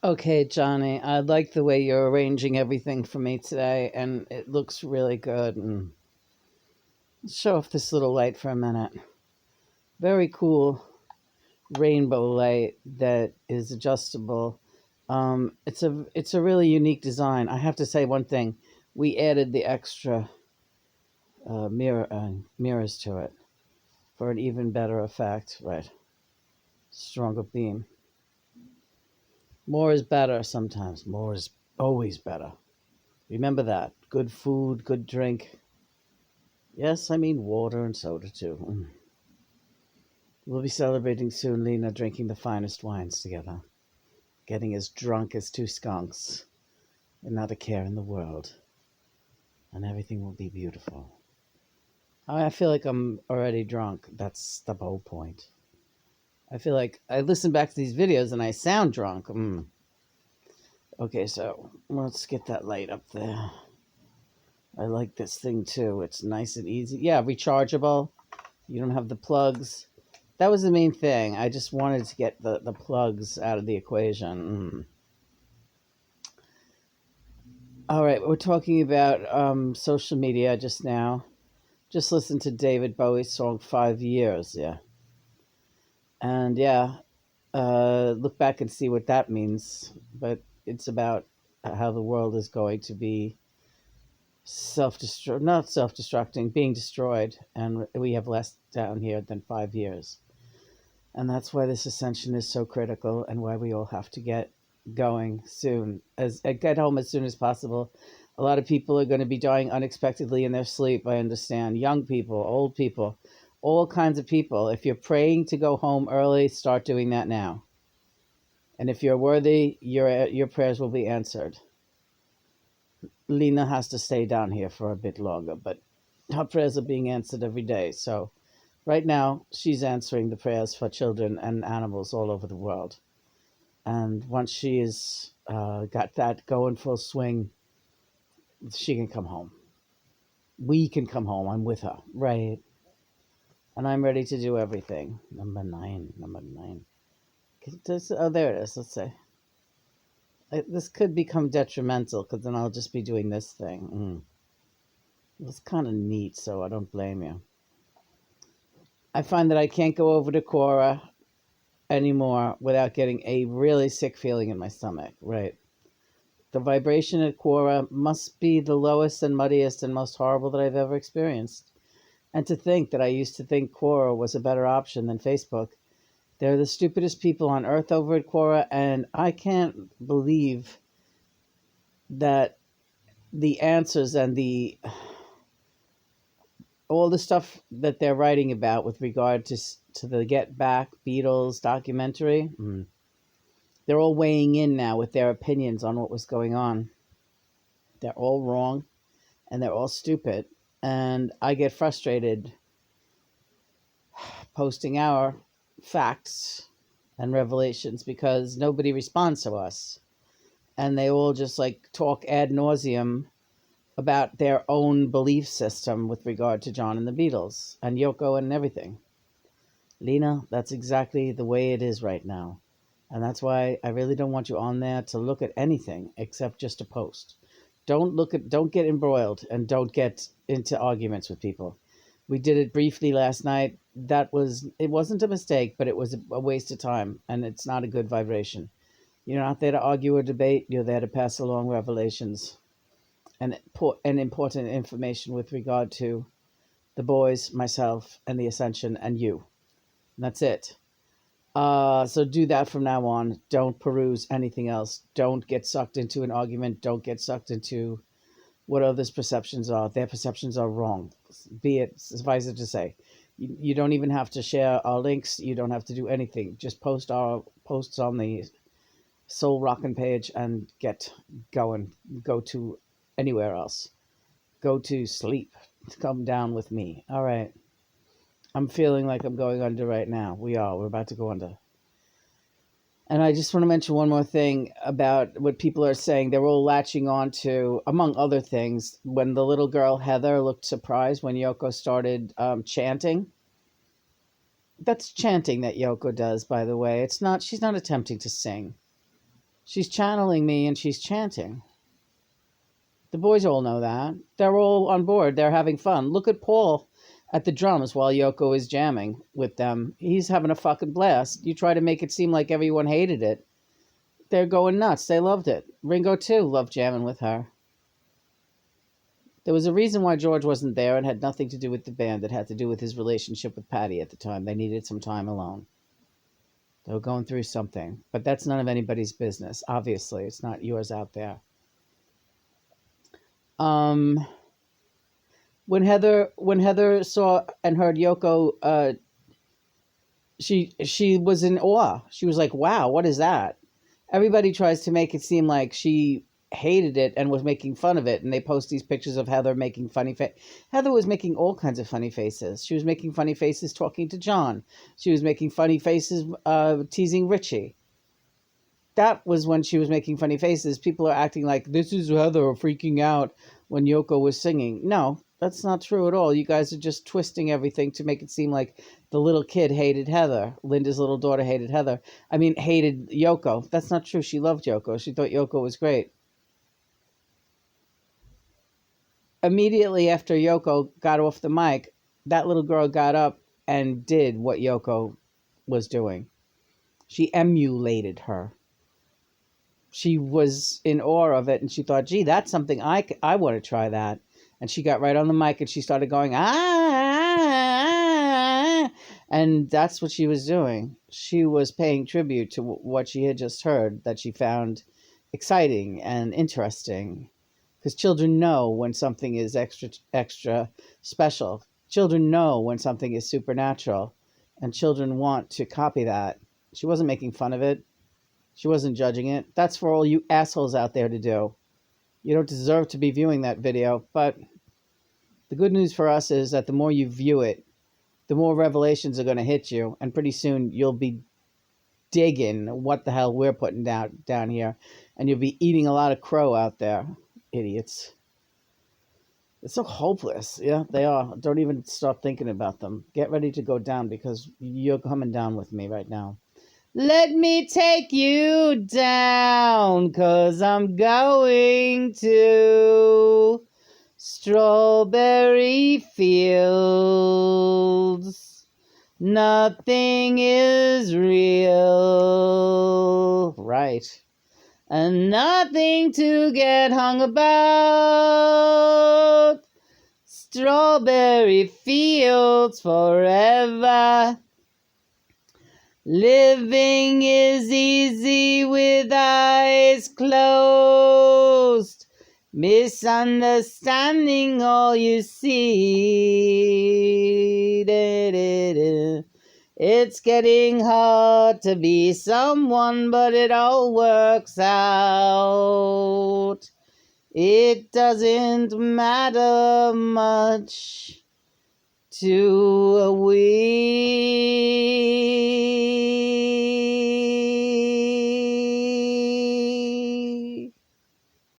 Okay, Johnny, I like the way you're arranging everything for me today, and it looks really good. And show off this little light for a minute. Very cool rainbow light that is adjustable. It's a really unique design. I have to say one thing: we added the extra mirrors to it for an even better effect. Right, stronger beam. More is better sometimes. More is always better. Remember that. Good food, good drink. Yes, I mean water and soda too. We'll be celebrating soon, Lena, drinking the finest wines together, getting as drunk as two skunks, and not a care in the world. And everything will be beautiful. I feel like I'm already drunk. That's the whole point. I feel like I listen back to these videos and I sound drunk. Okay, so let's get that light up there. I like this thing too. It's nice and easy. Yeah, rechargeable. You don't have the plugs. That was the main thing. I just wanted to get the plugs out of the equation. All right, we're talking about social media just now. Just listen to David Bowie's song 5 Years, yeah. And yeah, look back and see what that means. But it's about how the world is going to be not self-destructing, being destroyed. And we have less down here than 5 years. And that's why this ascension is so critical and why we all have to get going soon, get home as soon as possible. A lot of people are going to be dying unexpectedly in their sleep. I understand. Young people, old people, all kinds of people. If you're praying to go home early, start doing that now. And if you're worthy, your prayers will be answered. Lena has to stay down here for a bit longer, but her prayers are being answered every day. So right now, she's answering the prayers for children and animals all over the world. And once she has got that going full swing, she can come home. We can come home. I'm with her, right? And I'm ready to do everything. Number nine, number nine. Oh, there it is. Let's say this could become detrimental because then I'll just be doing this thing. It's kind of neat, so I don't blame you. I find that I can't go over to Quora anymore without getting a really sick feeling in my stomach, right? The vibration at Quora must be the lowest and muddiest and most horrible that I've ever experienced. And to think that I used to think Quora was a better option than Facebook. They're the stupidest people on earth over at Quora, and I can't believe that the answers and the all the stuff that they're writing about with regard to the Get Back Beatles documentary. They're all weighing in now with their opinions on what was going on. They're all wrong and they're all stupid. And I get frustrated posting our facts and revelations because nobody responds to us. And they all just like talk ad nauseum about their own belief system with regard to John and the Beatles and Yoko and everything. Lena, that's exactly the way it is right now. And that's why I really don't want you on there to look at anything except just a post. Don't get embroiled and don't get into arguments with people. We did it briefly last night. It wasn't a mistake, but it was a waste of time and it's not a good vibration. You're not there to argue or debate. You're there to pass along revelations and important information with regard to the boys, myself, and the ascension, and you. And that's it. So do that from now on. Don't peruse anything else. Don't get sucked into an argument. Don't get sucked into what others' perceptions are. Their perceptions are wrong. Be it, suffice it to say. You don't even have to share our links. You don't have to do anything. Just post our posts on the Soul Rockin' page and get going. Go to anywhere else. Go to sleep. Come down with me. All right. I'm feeling like I'm going under right now. We're about to go under. And I just want to mention one more thing about what people are saying. They're all latching on to, among other things, when the little girl Heather looked surprised when Yoko started chanting. That's chanting that Yoko does, by the way. She's not attempting to sing. She's channeling me and she's chanting. The boys all know that. They're all on board. They're having fun. Look at Paul at the drums while Yoko is jamming with them. He's having a fucking blast. You try to make it seem like everyone hated it. They're going nuts. They loved it. Ringo, too, loved jamming with her. There was a reason why George wasn't there and had nothing to do with the band. It had to do with his relationship with Patty at the time. They needed some time alone. They were going through something. But that's none of anybody's business. Obviously, it's not yours out there. When Heather saw and heard Yoko, she was in awe. She was like, "Wow, what is that?" Everybody tries to make it seem like she hated it and was making fun of it, and they post these pictures of Heather making funny Heather was making all kinds of funny faces. She was making funny faces talking to John. She was making funny faces teasing Richie. That was when she was making funny faces. People are acting like this is Heather freaking out when Yoko was singing. No, that's not true at all. You guys are just twisting everything to make it seem like the little kid hated Heather. Linda's little daughter hated Heather. I mean, hated Yoko. That's not true. She loved Yoko. She thought Yoko was great. Immediately after Yoko got off the mic, that little girl got up and did what Yoko was doing. She emulated her. She was in awe of it, and she thought, gee, that's something I want to try that. And she got right on the mic, and she started going, ah, and that's what she was doing. She was paying tribute to what she had just heard that she found exciting and interesting. Because children know when something is extra special. Children know when something is supernatural, and children want to copy that. She wasn't making fun of it. She wasn't judging it. That's for all you assholes out there to do. You don't deserve to be viewing that video, but the good news for us is that the more you view it, the more revelations are going to hit you, and pretty soon you'll be digging what the hell we're putting down here, and you'll be eating a lot of crow out there. Idiots. It's so hopeless. Yeah, they are. Don't even start thinking about them. Get ready to go down because you're coming down with me right now. Let me take you down, 'cause I'm going to strawberry fields. Nothing is real. Right. And nothing to get hung about. Strawberry fields forever. Living is easy with eyes closed. Misunderstanding all you see. It's getting hard to be someone, but it all works out. It doesn't matter much to we.